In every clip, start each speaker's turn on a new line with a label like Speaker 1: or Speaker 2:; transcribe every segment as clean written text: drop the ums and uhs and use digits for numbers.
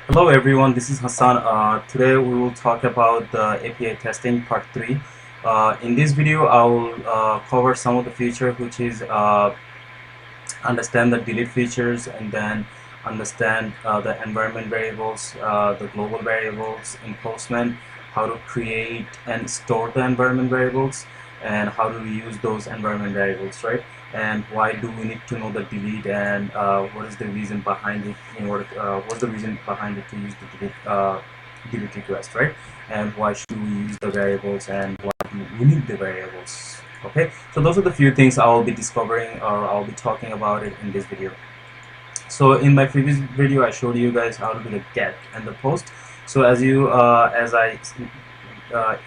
Speaker 1: Hello everyone, this is Hassan. Today we will talk about the API testing part 3. In this video I will cover some of the features, which is understand the delete features, and then understand the environment variables, the global variables in Postman, how to create and store the environment variables, and how to use those environment variables, right? And why do we need to know the delete, and what is the reason behind it? What's the reason behind it to use the delete request, right? And why should we use the variables, and why do we need the variables? Okay, so those are the few things I'll be discovering, or I'll be talking about it in this video. So in my previous video I showed you guys how to do the get and the post. So as I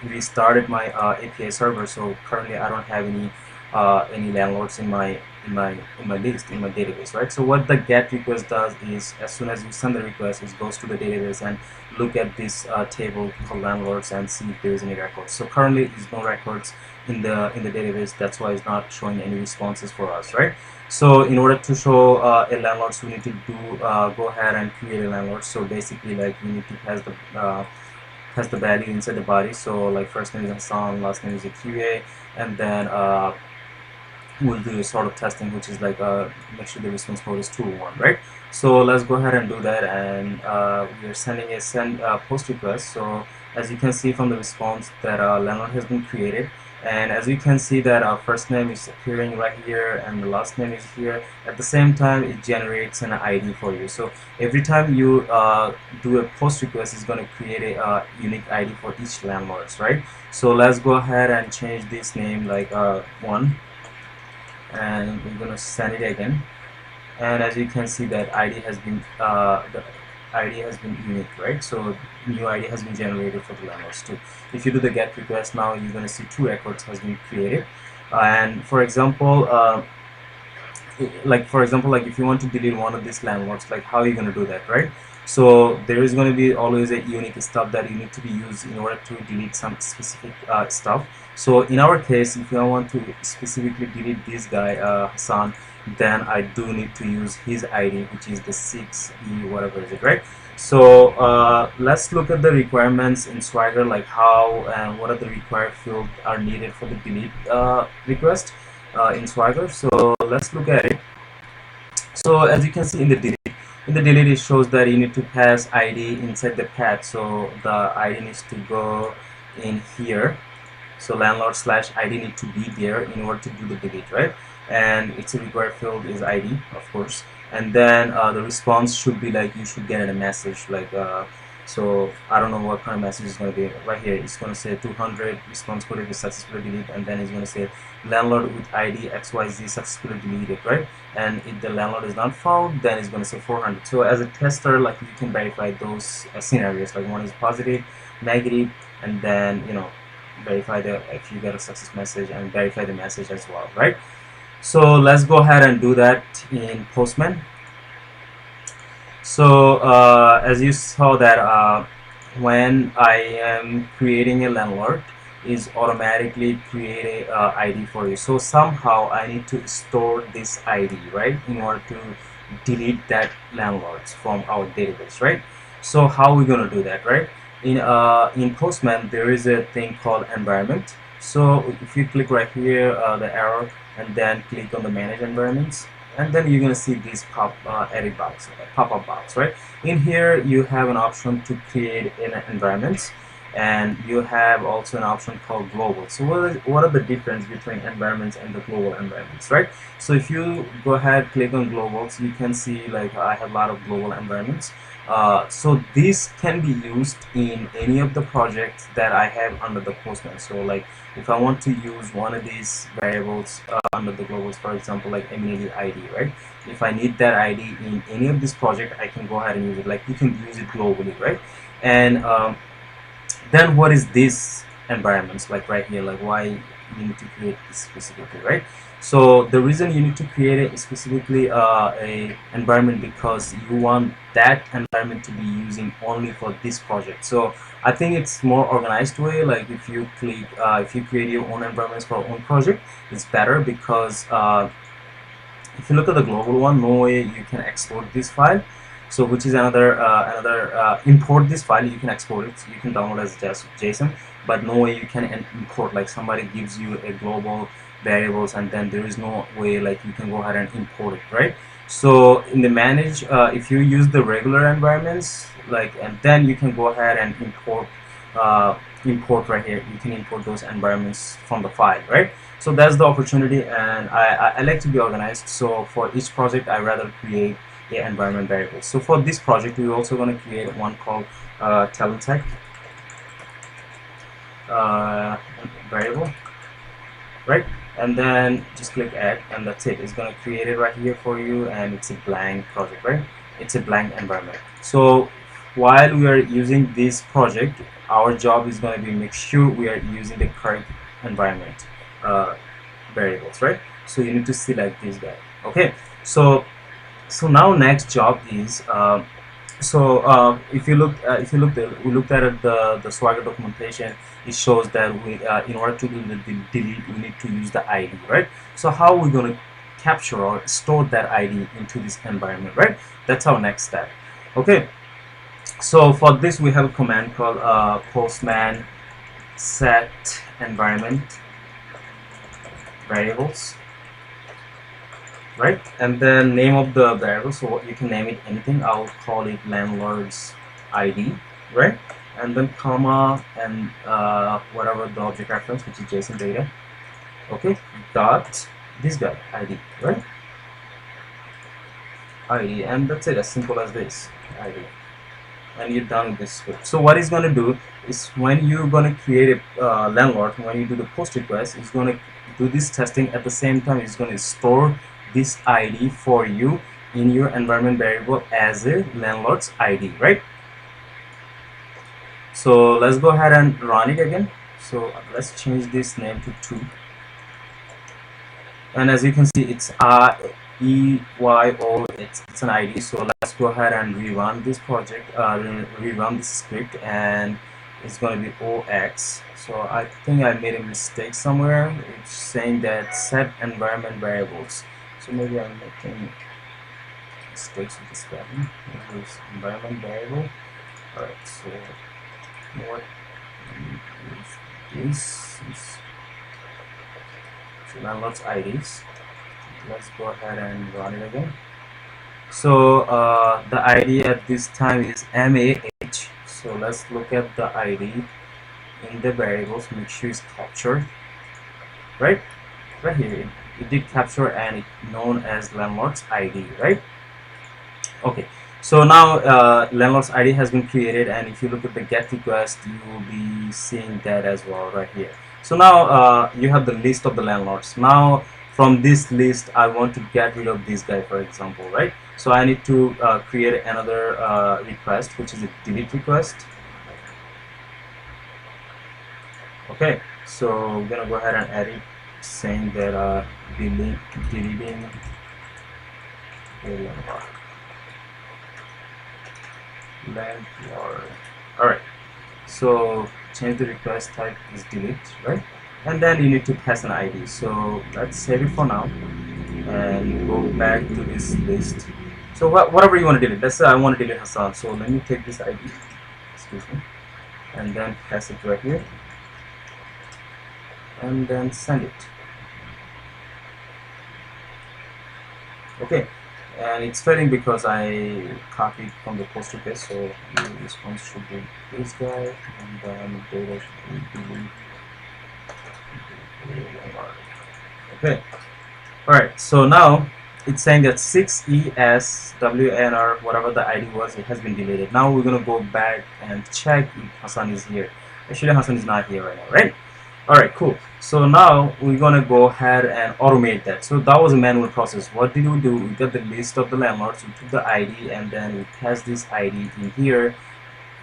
Speaker 1: restarted my API server, so currently I don't have any landlords in my list, in my database, right? So what the get request does is, as soon as you send the request, it goes to the database and look at this table called landlords and see if there is any records. So currently there's no records in the database. That's why it's not showing any responses for us, right? So in order to show a landlord, so we need to go ahead and create a landlord. So basically, like, we need to pass the value inside the body. So like, first name is Hassan, last name is a QA, and then we'll do a sort of testing, which is like make sure the response code is true or 1, right? So let's go ahead and do that, and we are sending a post request. So as you can see from the response, that landlord has been created, and as you can see that our first name is appearing right here and the last name is here. At the same time, it generates an ID for you. So every time you do a post request, it's going to create a unique ID for each landlords, right? So let's go ahead and change this name, like 1, and we're going to send it again. And as you can see, that ID has been the ID has been unique, right? So new ID has been generated for the landlords too. If you do the get request now, you're going to see 2 records has been created. And for example, like if you want to delete one of these landlords, like, how are you going to do that, right? So there is going to be always a unique stuff that you need to be used in order to delete some specific stuff. So in our case, if I want to specifically delete this guy, Hassan, then I do need to use his ID, which is the 6E whatever is it, right? So let's look at the requirements in Swagger, like how and what are the required fields are needed for the delete request in Swagger. So let's look at it. So as you can see, in the delete, it shows that you need to pass ID inside the path. So the ID needs to go in here. So landlord slash ID need to be there in order to do the delete, right? And it's a required field is ID, of course. And then the response should be like, you should get a message like so I don't know what kind of message is going to be right here. It's going to say 200 response code is successfully deleted, and then it's going to say landlord with ID XYZ successfully deleted, right? And if the landlord is not found, then it's going to say 400. So as a tester, like, you can verify those scenarios, like one is positive, negative, and then verify the if you get a success message, and verify the message as well, right? So let's go ahead and do that in Postman. So as you saw that when I am creating a landlord, is automatically create a ID for you. So somehow I need to store this ID, right, in order to delete that landlords from our database, right? So how are we going to do that, right? In Postman, there is a thing called environment. So if you click right here, the arrow, and then click on the manage environments, and then you're going to see this edit box, pop-up box, right? In here you have an option to create an environments, and you have also an option called global. So what are the difference between environments and the global environments, right? So if you go ahead, click on globals, you can see, like, I have a lot of global environments. So this can be used in any of the projects that I have under the Postman. So like, if I want to use one of these variables under the globals, for example, like amenity ID, right? If I need that ID in any of this project, I can go ahead and use it. Like, you can use it globally, right? And then what is this environments, like right here, like why you need to create this specifically, right? So the reason you need to create it specifically a environment, because you want that environment to be using only for this project. So I think it's more organized way, like if you click if you create your own environments for your own project, it's better, because if you look at the global one, no way you can export this file. So which is another import this file. You can export it, you can download as just JSON, but no way you can import, like somebody gives you a global variables and then there is no way like you can go ahead and import it, right? So in the manage, if you use the regular environments, like, and then you can go ahead and uh, import right here. You can import those environments from the file, right? So that's the opportunity, and I like to be organized. So for each project, I rather create a environment variable. So for this project, we're also going to create one called talent tag uh, variable, right? And then just click add, and that's it. It's going to create it right here for you, and it's a blank project, right? It's a blank environment. So while we are using this project, our job is going to be make sure we are using the correct environment uh, variables, right? So you need to select this guy. Okay, so now next job is if you looked at the Swagger documentation, it shows that we in order to do the delete, we need to use the ID, right? So how are we going to capture or store that ID into this environment, right? That's our next step. Okay, so for this we have a command called Postman set environment variables, right? And then name of the variable, so you can name it anything. I'll call it landlord's ID, right? And then comma and whatever the object reference, which is JSON data. Okay, dot this guy ID, right? ID, and that's it, as simple as this, ID. And you're done with this script. So what it's going to do is when you're going to create a landlord, when you do the post request, it's going to do this testing. At the same time, it's going to store this ID for you in your environment variable as a landlord's ID, right? So let's go ahead and run it again. So let's change this name to 2, and as you can see, it's EYO, it's an ID. So let's go ahead and rerun this project, rerun this script, and it's going to be OX. So I think I made a mistake somewhere. It's saying that set environment variables. So maybe I'm making mistakes with the spelling. Maybe it's environment variable. Alright, so you know what? This is so landlord's IDs. Let's go ahead and run it again. So the ID at this time is MAH. So let's look at the ID in the variables. Make sure it's captured, right? Right here, it did capture, and it's known as landlord's ID, right? Okay, so now landlord's ID has been created, and if you look at the get request, you will be seeing that as well right here. So now you have the list of the landlords. Now from this list, I want to get rid of this guy, for example, right? So I need to create another request, which is a delete request. Okay, so we're gonna go ahead and add it, saying that deleting landlord. Alright, so change the request type is delete, right? And then you need to pass an ID. So let's save it for now and go back to this list. So whatever you want to delete. Let's say I want to delete Hassan. So let me take this ID, excuse me, and then pass it right here, and then send it. Okay, and it's failing because I copied from the post request. So the response should be this guy, and then data should be delete. Okay, alright, so now it's saying that 6ESWNR, whatever the ID was, it has been deleted. Now we're gonna go back and check if Hassan is here. Actually, Hassan is not here right now, right? Alright, cool. So now we're gonna go ahead and automate that. So that was a manual process. What did we do? We got the list of the landlords, we took the ID, and then we passed this ID in here.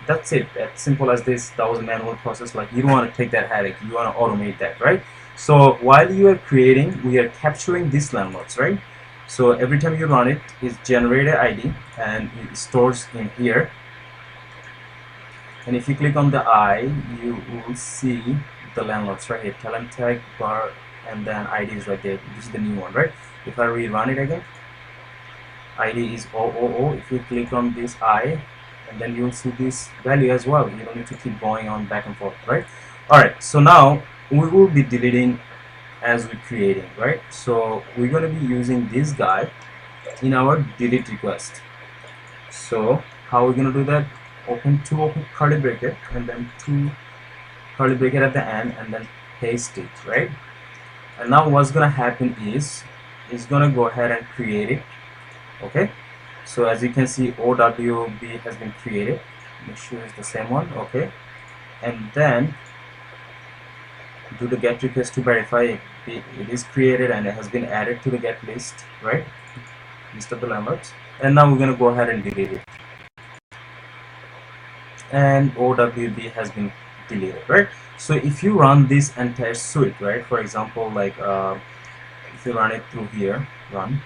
Speaker 1: That's it. As simple as this. That was a manual process. Like, you don't want to take that headache. You want to automate that, right? So while you are creating, we are capturing these landlords, right? So every time you run it, it's generated ID and it stores in here. And if you click on the I, you will see the landlords right here. Talent tag bar, and then ID is right there. This is the new one, right? If I rerun it again, ID is 000. If you click on this I, and then you'll see this value as well. You don't need to keep going on back and forth, right? All right, so now we will be deleting as we're creating, right? So we're going to be using this guy in our delete request. So how we're going to do that? Open curly bracket and then two curly bracket at the end, and then paste it, right? And now what's going to happen is it's going to go ahead and create it. Okay, so as you can see, OWB has been created. Make sure it's the same one. Okay, and then do the get request to verify it is created and it has been added to the get list, right? List of the landlords. And now we're going to go ahead and delete it, and OWB has been deleted, right? So if you run this entire suite, right, for example, like if you run it through here, run,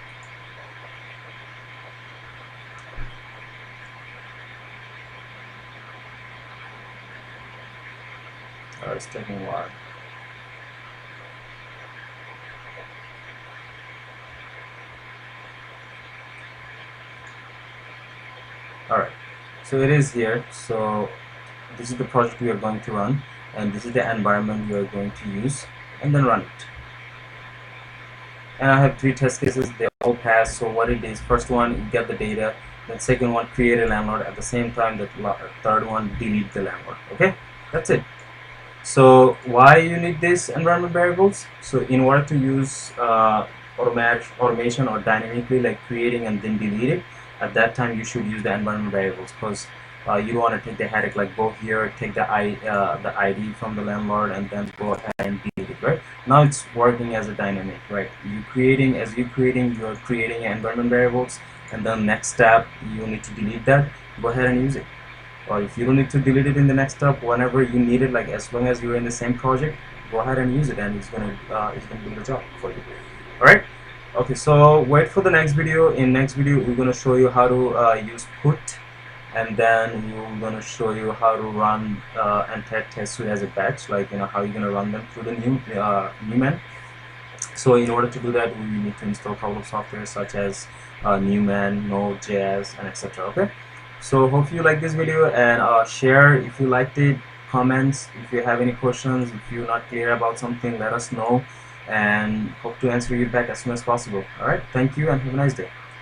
Speaker 1: it's taking a while. Alright, so it is here. So this is the project we are going to run, and this is the environment we are going to use, and then run it. And I have 3 test cases, they all pass. So what it is, first one, you get the data, then second one, create a landlord, at the same time the third one, delete the landlord. Okay, that's it. So why you need these environment variables? So in order to use automation or dynamically like creating and then delete it, at that time you should use the environment variables, because you don't want to take the headache like go here, take the ID from the landlord, and then go ahead and delete it, right? Now it's working as a dynamic, right? You're creating environment variables, and then next step you need to delete that. Go ahead and use it. Or if you don't need to delete it in the next step, whenever you need it, like as long as you're in the same project, go ahead and use it, and it's gonna do the job for you. All right. Okay. So wait for the next video. In next video, we're gonna show you how to use put, and then we're gonna show you how to run entire test suite as a batch, like how you're gonna run them through the Newman. So in order to do that, we need to install a couple of software such as Newman, Node.js, and etc. Okay. So hope you like this video, and share if you liked it, comments if you have any questions, if you're not clear about something, let us know, and hope to answer you back as soon as possible. All right, thank you and have a nice day.